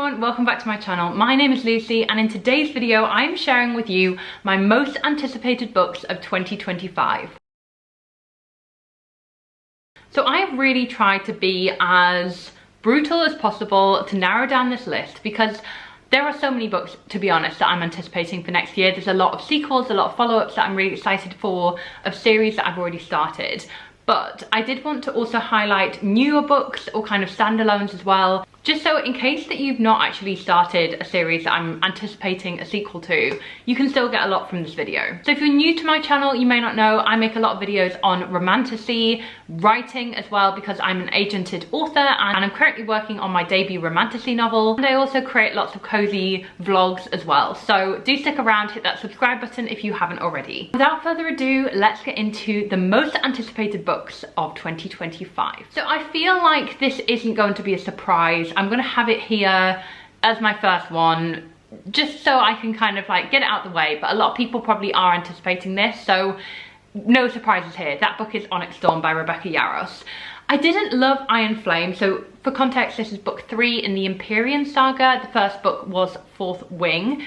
everyone, welcome back to my channel. My name is Lucy and in today's video I'm sharing with you my most anticipated books of 2025. So I've really tried to be as brutal as possible to narrow down this list because there are so many books, to be honest, that I'm anticipating for next year. There's a lot of sequels, a lot of follow-ups that I'm really excited for, of series that I've already started. But I did want to also highlight newer books or kind of standalones as well, just so in case that you've not actually started a series that I'm anticipating a sequel to, you can still get a lot from this video. So if you're new to my channel, you may not know, I make a lot of videos on romantasy, writing as well, because I'm an agented author and I'm currently working on my debut romantasy novel. And I also create lots of cozy vlogs as well. So do stick around, hit that subscribe button if you haven't already. Without further ado, let's get into the most anticipated books of 2025. So I feel like this isn't going to be a surprise. I'm gonna have it here as my first one, just so I can kind of like get it out the way, but a lot of people probably are anticipating this, so no surprises here. That book is Onyx Storm by Rebecca Yarros. I didn't love Iron Flame, so for context, this is book 3 in the Empyrean saga. The first book was Fourth Wing.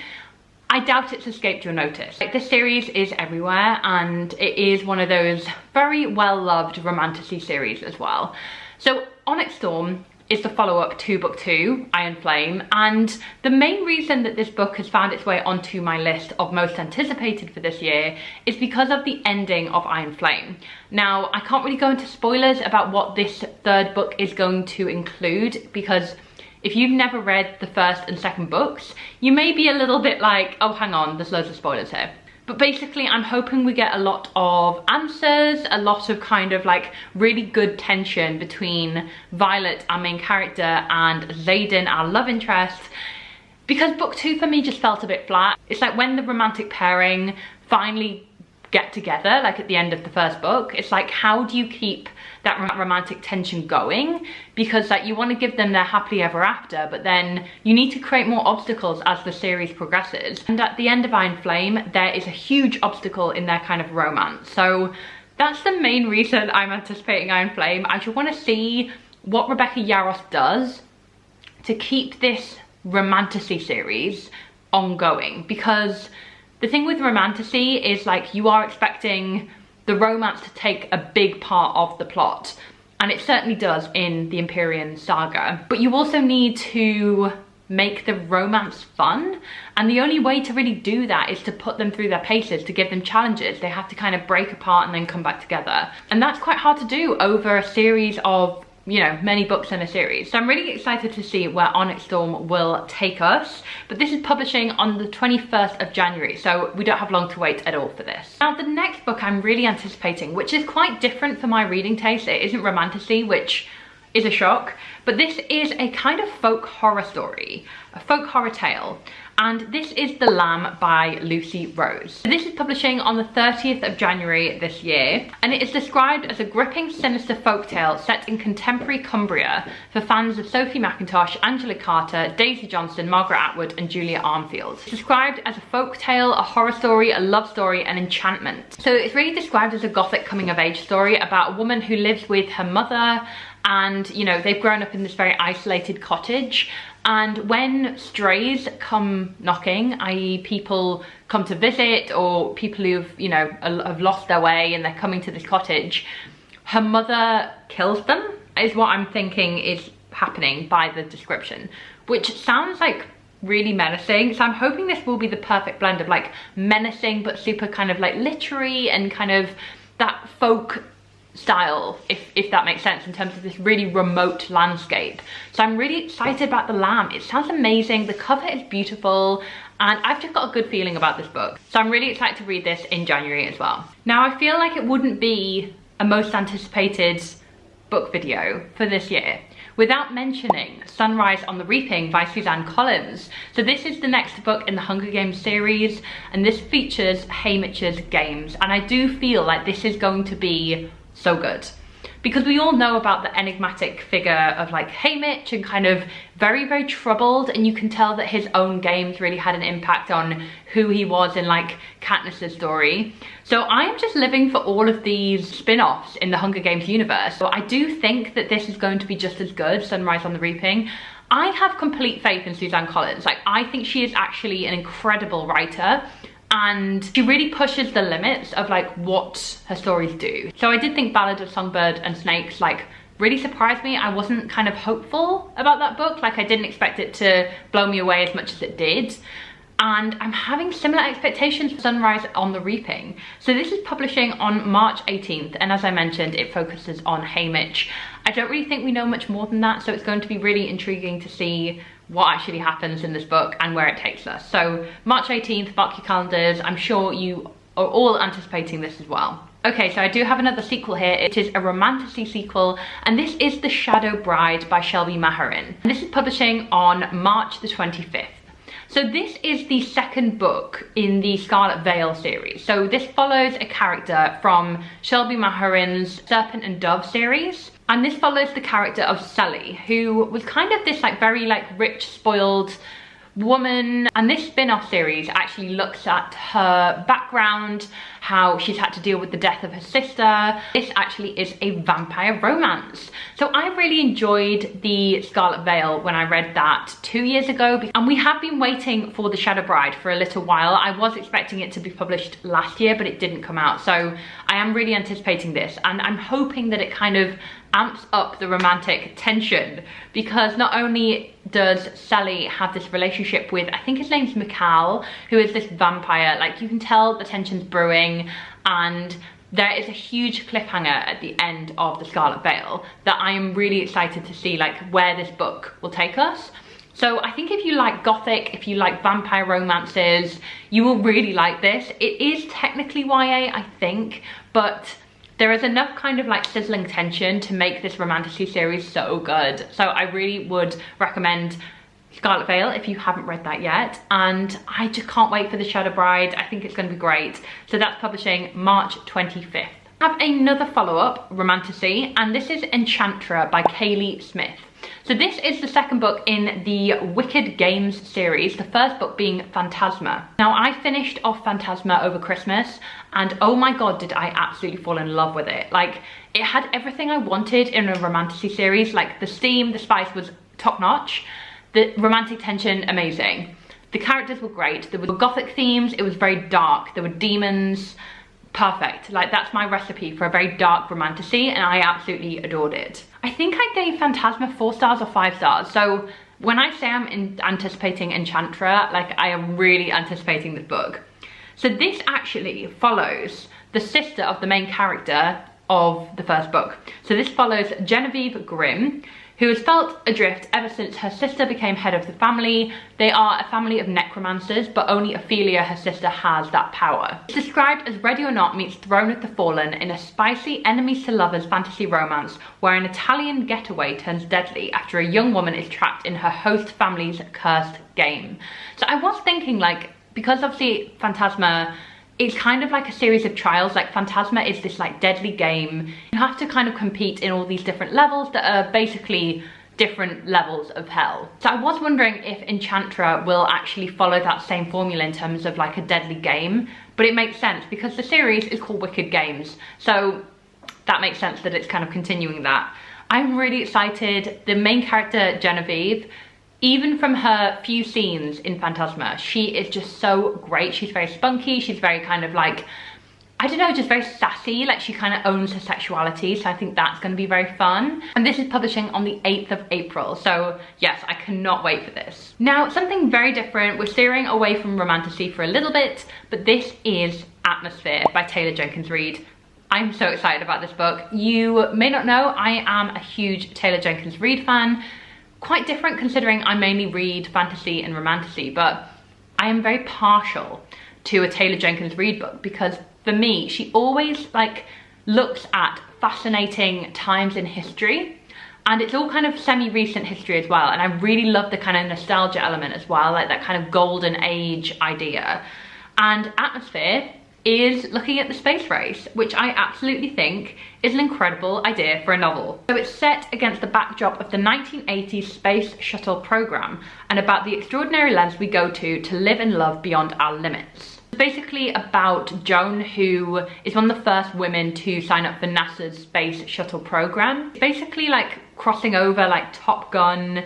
I doubt it's escaped your notice. Like, this series is everywhere and it is one of those very well-loved romantasy series as well. So Onyx Storm is the follow-up to book 2, Iron Flame, and the main reason that this book has found its way onto my list of most anticipated for this year is because of the ending of Iron Flame. Now, I can't really go into spoilers about what this third book is going to include, because if you've never read the first and second books, you may be a little bit like, oh, hang on, there's loads of spoilers here. But basically, I'm hoping we get a lot of answers, a lot of kind of like really good tension between Violet, our main character, and Xaden, our love interest. Because book 2 for me just felt a bit flat. It's like when the romantic pairing finally get together, like at the end of the first book, it's like, how do you keep that romantic tension going? Because like you want to give them their happily ever after, but then you need to create more obstacles as the series progresses. And at the end of Iron Flame, there is a huge obstacle in their kind of romance. So that's the main reason I'm anticipating Iron Flame. I just want to see what Rebecca Yarros does to keep this romantasy series ongoing, because the thing with romantasy is like you are expecting the romance to take a big part of the plot, and it certainly does in the Empyrean saga, but you also need to make the romance fun, and the only way to really do that is to put them through their paces, to give them challenges. They have to kind of break apart and then come back together, and that's quite hard to do over a series of, you know, many books in a series. So I'm really excited to see where Onyx Storm will take us, but this is publishing on the 21st of January, so we don't have long to wait at all for this. Now, the next book I'm really anticipating, which is quite different for my reading taste, it isn't romantasy, which is a shock, but this is a kind of folk horror story, a folk horror tale, and this is The Lamb by Lucy Rose. This is publishing on the 30th of January this year, and it is described as a gripping, sinister folktale set in contemporary Cumbria for fans of Sophie McIntosh, Angela Carter, Daisy Johnson, Margaret Atwood, and Julia Armfield. It's described as a folktale, a horror story, a love story, and enchantment. So it's really described as a gothic coming-of-age story about a woman who lives with her mother, and you know, they've grown up in this very isolated cottage, and when strays come knocking, i.e. people come to visit, or people who've, you know, have lost their way and they're coming to this cottage, her mother kills them, is what I'm thinking is happening by the description, which sounds like really menacing. So I'm hoping this will be the perfect blend of like menacing but super kind of like literary and kind of that folk style, if that makes sense, in terms of this really remote landscape. So I'm really excited about The Lamb. It sounds amazing, the cover is beautiful, and I've just got a good feeling about this book. So I'm really excited to read this in January as well. Now, I feel like it wouldn't be a most anticipated book video for this year without mentioning Sunrise on the Reaping by Suzanne Collins. So this is the next book in the Hunger Games series, and this features Haymitch's games, and I do feel like this is going to be so good, because we all know about the enigmatic figure of like Haymitch, and kind of very, very troubled, and you can tell that his own games really had an impact on who he was in like Katniss's story. So I am just living for all of these spin-offs in the Hunger Games universe. So I do think that this is going to be just as good, Sunrise on the Reaping. I have complete faith in Suzanne Collins. Like, I think she is actually an incredible writer, and she really pushes the limits of like what her stories do. So I did think Ballad of Songbird and Snakes like really surprised me. I wasn't kind of hopeful about that book. Like, I didn't expect it to blow me away as much as it did. And I'm having similar expectations for Sunrise on the Reaping. So this is publishing on March 18th, and as I mentioned, it focuses on Haymitch. I don't really think we know much more than that, so it's going to be really intriguing to see what actually happens in this book and where it takes us. So March 18th, mark your calendars. I'm sure you are all anticipating this as well. Okay, so I do have another sequel here. It is a Romantasy sequel, and this is The Shadow Bride by Shelby Maharin. And this is publishing on March the 25th. So this is the second book in the Scarlet Veil series. So this follows a character from Shelby Maharin's Serpent and Dove series. And this follows the character of Sully, who was kind of this like very like rich, spoiled woman. And this spin-off series actually looks at her background, how she's had to deal with the death of her sister. This actually is a vampire romance. So I really enjoyed the Scarlet Veil when I read that 2 years ago, and we have been waiting for The Shadow Bride for a little while. I was expecting it to be published last year, but it didn't come out. So I am really anticipating this, and I'm hoping that it kind of amps up the romantic tension, because not only does Sally have this relationship with, I think his name's Mikal, who is this vampire, like you can tell the tension's brewing, and there is a huge cliffhanger at the end of The Scarlet Veil that I am really excited to see like where this book will take us. So I think if you like gothic, if you like vampire romances, you will really like this. It is technically YA, I think, but there is enough kind of like sizzling tension to make this Romantasy series so good. So I really would recommend Scarlet Veil if you haven't read that yet. And I just can't wait for The Shadow Bride. I think it's going to be great. So that's publishing March 25th. I have another follow-up, Romantasy, and this is Enchantra by Kaylee Smith. So this is the second book in the Wicked Games series, the first book being Phantasma. Now, I finished off Phantasma over Christmas, and oh my god, did I absolutely fall in love with it. Like, it had everything I wanted in a Romantasy series. Like, the steam, the spice was top-notch, the romantic tension, amazing. The characters were great, there were gothic themes, it was very dark, there were demons, perfect. Like, that's my recipe for a very dark Romantasy, and I absolutely adored it. I think I gave Phantasma 4 stars or 5 stars. So when I say I'm anticipating Enchantra, like I am really anticipating this book. So this actually follows the sister of the main character of the first book. So this follows Genevieve Grimm, who has felt adrift ever since her sister became head of the family. They are a family of necromancers, but only Ophelia, her sister, has that power. It's described as Ready or Not meets Throne of the Fallen in a spicy enemies to lovers fantasy romance where an Italian getaway turns deadly after a young woman is trapped in her host family's cursed game. So I was thinking, like, because obviously Phantasma, it's kind of like a series of trials. Like, Phantasma is this like deadly game. You have to kind of compete in all these different levels that are basically different levels of hell. So I was wondering if Enchantra will actually follow that same formula in terms of like a deadly game, but it makes sense because the series is called Wicked Games. So that makes sense that it's kind of continuing that. I'm really excited. The main character, Genevieve, even from her few scenes in Phantasma, she is just so great. She's very spunky, she's very kind of like, I don't know, just very sassy. Like, she kind of owns her sexuality, so I think that's going to be very fun. And this is publishing on the 8th of April, so yes, I cannot wait for this. Now, something very different. We're steering away from Romantasy for a little bit, but this is Atmosphere by Taylor Jenkins Reid. I'm so excited about this book. You may not know, I am a huge Taylor Jenkins Reid fan. Quite different considering I mainly read fantasy and romantasy, but I am very partial to a Taylor Jenkins Reid book because for me, she always like looks at fascinating times in history, and it's all kind of semi-recent history as well, and I really love the kind of nostalgia element as well, like that kind of golden age idea. And Atmosphere is looking at the space race, which I absolutely think is an incredible idea for a novel. So it's set against the backdrop of the 1980s space shuttle program and about the extraordinary lengths we go to live and love beyond our limits. It's basically about Joan, who is one of the first women to sign up for NASA's space shuttle program. It's basically like crossing over like Top Gun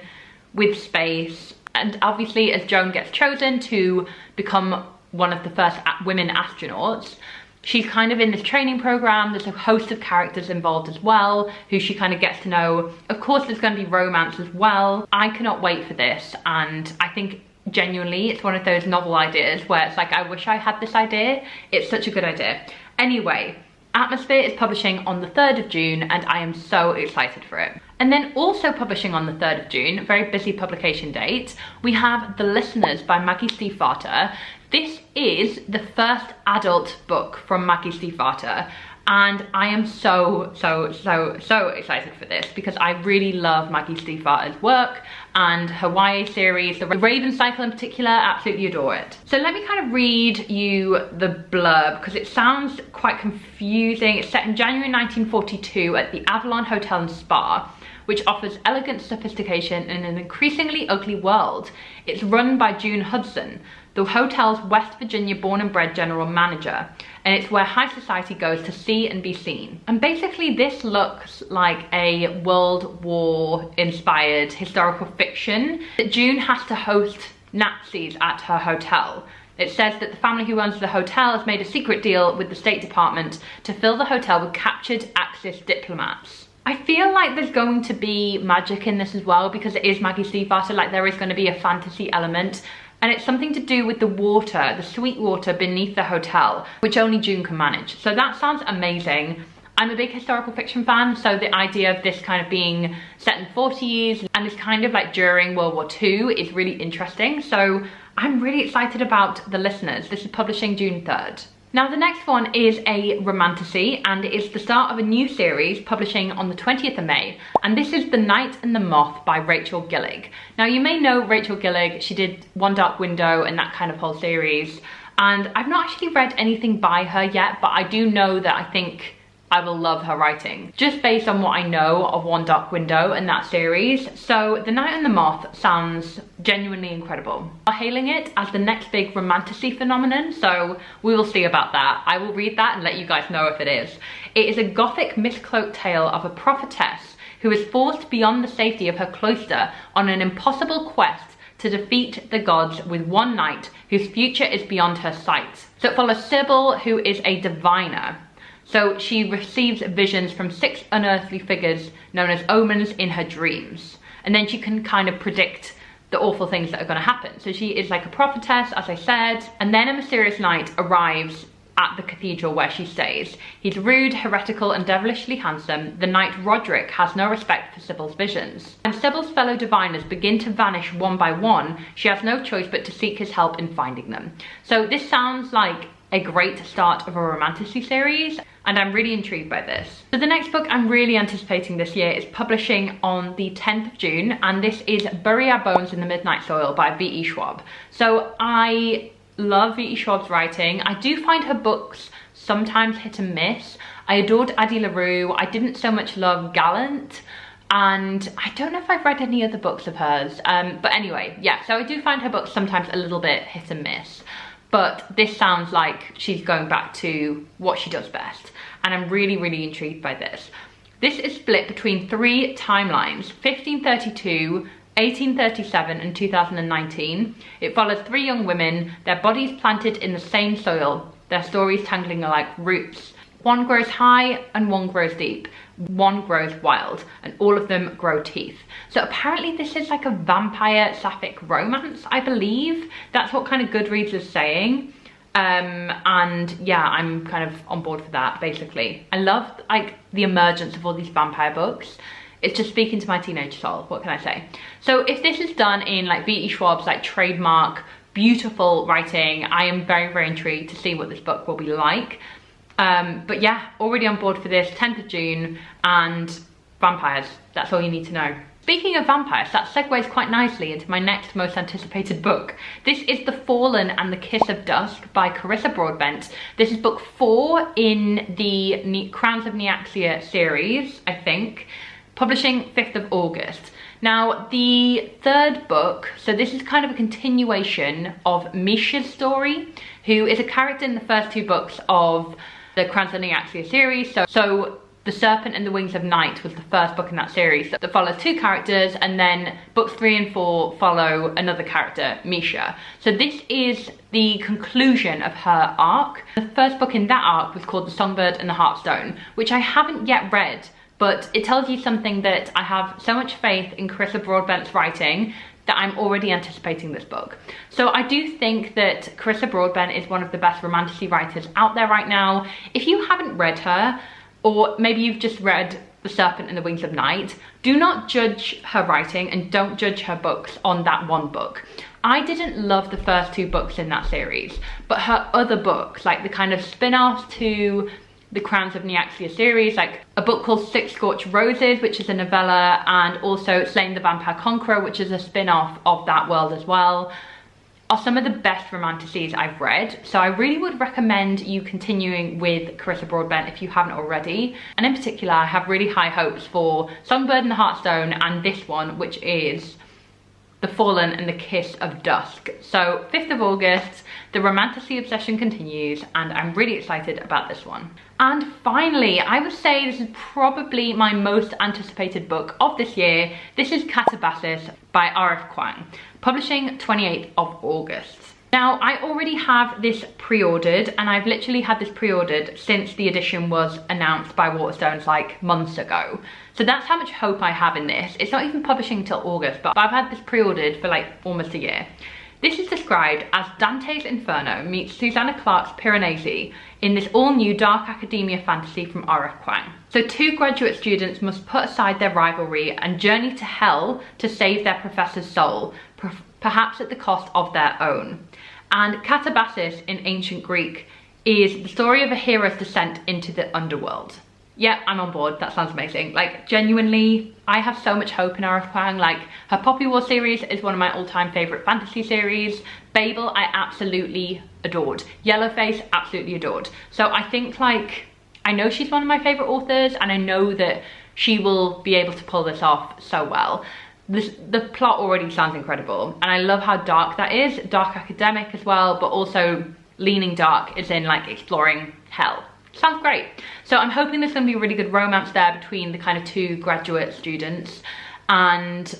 with space. And obviously, as Joan gets chosen to become one of the first women astronauts, she's kind of in this training program. There's a host of characters involved as well, who she kind of gets to know. Of course, there's going to be romance as well. I cannot wait for this, and I think genuinely it's one of those novel ideas where it's like, I wish I had this idea. It's such a good idea. Anyway, Atmosphere is publishing on the 3rd of June, and I am so excited for it. And then also publishing on the 3rd of June, very busy publication date, we have The Listeners by Maggie Stiefvater. This is the first adult book from Maggie Stiefvater, and I am so excited for this because I really love Maggie Stiefvater's work and her YA series, the Raven Cycle in particular, absolutely adore it. So let me kind of read you the blurb because it sounds quite confusing. It's set in January 1942 at the Avalon Hotel and Spa, which offers elegant sophistication in an increasingly ugly world. It's run by June Hudson, the hotel's West Virginia born and bred general manager, and it's where high society goes to see and be seen. And basically this looks like a World War inspired historical fiction that June has to host Nazis at her hotel. It says that the family who owns the hotel has made a secret deal with the State Department to fill the hotel with captured Axis diplomats. I feel like there's going to be magic in this as well because it is Maggie Stiefvater, like there is going to be a fantasy element. And it's something to do with the water, the sweet water beneath the hotel, which only June can manage. So that sounds amazing. I'm a big historical fiction fan, so the idea of this kind of being set in the 40s and it's kind of like during World War II is really interesting. So I'm really excited about The Listeners. This is publishing June 3rd. Now the next one is a romantasy, and it is the start of a new series publishing on the 20th of May, and this is The Night and the Moth by Rachel Gillig. Now you may know Rachel Gillig, she did One Dark Window and that kind of whole series, and I've not actually read anything by her yet, but I do know that I think I will love her writing, just based on what I know of One Dark Window and that series. So The Night and the Moth sounds genuinely incredible. I'm hailing it as the next big romantasy phenomenon, so we will see about that. I will read that and let you guys know if it is. It is a gothic miscloaked tale of a prophetess who is forced beyond the safety of her cloister on an impossible quest to defeat the gods with one knight whose future is beyond her sight. So it follows Sybil, who is a diviner. So she receives visions from 6 unearthly figures known as omens in her dreams. And then she can kind of predict the awful things that are going to happen. So she is like a prophetess, as I said. And then a mysterious knight arrives at the cathedral where she stays. He's rude, heretical, and devilishly handsome. The knight Roderick has no respect for Sybil's visions. When Sybil's fellow diviners begin to vanish one by one, she has no choice but to seek his help in finding them. So this sounds like a great start of a romantasy series, and I'm really intrigued by this. So the next book I'm really anticipating this year is publishing on the 10th of June, and this is Bury Our Bones in the Midnight Soil by V.E. Schwab. So I love V.E. Schwab's writing. I do find her books sometimes hit and miss. I adored Addie LaRue. I didn't so much love Gallant, and I don't know if I've read any other books of hers. But anyway, yeah, so I do find her books sometimes a little bit hit and miss. But this sounds like she's going back to what she does best. And I'm really, really intrigued by this. This is split between 3 timelines, 1532, 1837 and 2019. It follows 3 young women, their bodies planted in the same soil, their stories tangling like roots. One grows high and one grows deep. One grows wild, and all of them grow teeth. So apparently this is like a vampire sapphic romance, I believe. That's what kind of Goodreads is saying. And yeah, I'm kind of on board for that, basically. I love like the emergence of all these vampire books. It's just speaking to my teenage soul, what can I say? So if this is done in like V.E. Schwab's like trademark, beautiful writing, I am very, very intrigued to see what this book will be like. But yeah, already on board for this, 10th of June, and vampires, that's all you need to know. Speaking of vampires, that segues quite nicely into my next most anticipated book. This is The Fallen and the Kiss of Dusk by Carissa Broadbent. This is book 4 in the Crowns of Neaxia series, I think, publishing 5th of August. Now, the 3rd book, so this is kind of a continuation of Misha's story, who is a character in the first 2 books of the Crowns of Neaxia series. So The Serpent and the Wings of Night was the first book in that series that follows 2 characters, and then books 3 and 4 follow another character, Misha. So this is the conclusion of her arc. The first book in that arc was called The Songbird and the Heartstone, which I haven't yet read, but it tells you something that I have so much faith in Carissa Broadbent's writing that I'm already anticipating this book. So I do think that Carissa Broadbent is one of the best romantasy writers out there right now. If you haven't read her, or maybe you've just read The Serpent and the Wings of Night, do not judge her writing and don't judge her books on that one book. I didn't love the first 2 books in that series, but her other books, like the kind of spin-offs to the Crowns of Nyaxia series, like a book called Six Scorched Roses, which is a novella, and also Slaying the Vampire Conqueror, which is a spin-off of that world as well, are some of the best romantasies I've read. So I really would recommend you continuing with Carissa Broadbent if you haven't already. And in particular, I have really high hopes for Songbird and the Heartstone and this one, which is The Fallen and the Kiss of Dusk. So 5th of August, the Romantasy obsession continues, and I'm really excited about this one. And finally, I would say this is probably my most anticipated book of this year. This is Catabasis by R.F. Kuang, publishing 28th of August. Now, I already have this pre-ordered, and I've literally had this pre-ordered since the edition was announced by Waterstones like months ago. So that's how much hope I have in this. It's not even publishing until August, but I've had this pre-ordered for like almost a year. This is described as Dante's Inferno meets Susanna Clarke's Piranesi in this all-new dark academia fantasy from R.F. Kuang. So 2 graduate students must put aside their rivalry and journey to hell to save their professor's soul, perhaps at the cost of their own. And Catabasis in ancient Greek is the story of a hero's descent into the underworld. Yeah, I'm on board. That sounds amazing. Like, genuinely, I have so much hope in R.F. Kuang. Like, her Poppy War series is one of my all-time favorite fantasy series. Babel, I absolutely adored. Yellowface, absolutely adored. So I think, like, I know she's one of my favorite authors, and I know that she will be able to pull this off so well. The plot already sounds incredible, and I love how dark that is. Dark academic as well, but also leaning dark as in, like, exploring hell. Sounds great. So I'm hoping there's going to be a really good romance there between the kind of 2 graduate students. And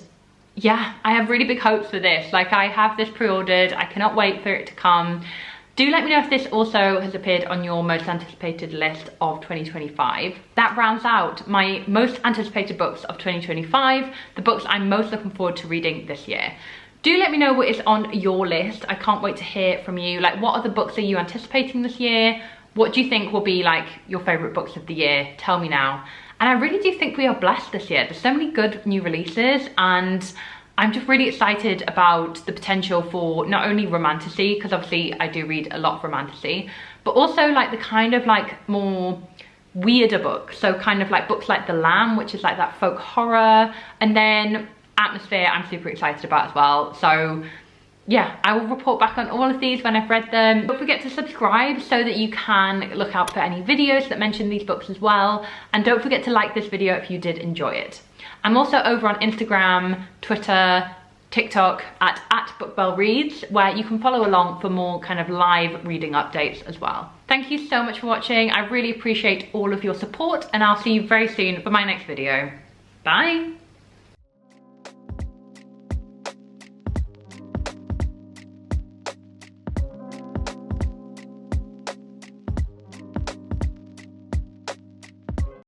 yeah, I have really big hopes for this. Like, I have this pre-ordered. I cannot wait for it to come. Do let me know if this also has appeared on your most anticipated list of 2025. That rounds out my most anticipated books of 2025, the books I'm most looking forward to reading this year. Do let me know what is on your list. I can't wait to hear from you. Like, what other books are you anticipating this year? What do you think will be like your favorite books of the year? Tell me now. And I really do think we are blessed this year. There's so many good new releases, and I'm just really excited about the potential for not only romantasy, because obviously I do read a lot of romantasy, but also like the kind of like more weirder books. So kind of like books like The Lamb, which is like that folk horror, and then Atmosphere I'm super excited about as well. So yeah, I will report back on all of these when I've read them. Don't forget to subscribe so that you can look out for any videos that mention these books as well. And don't forget to like this video if you did enjoy it. I'm also over on Instagram, Twitter, TikTok at @BookBellReads, where you can follow along for more kind of live reading updates as well. Thank you so much for watching. I really appreciate all of your support, and I'll see you very soon for my next video. Bye.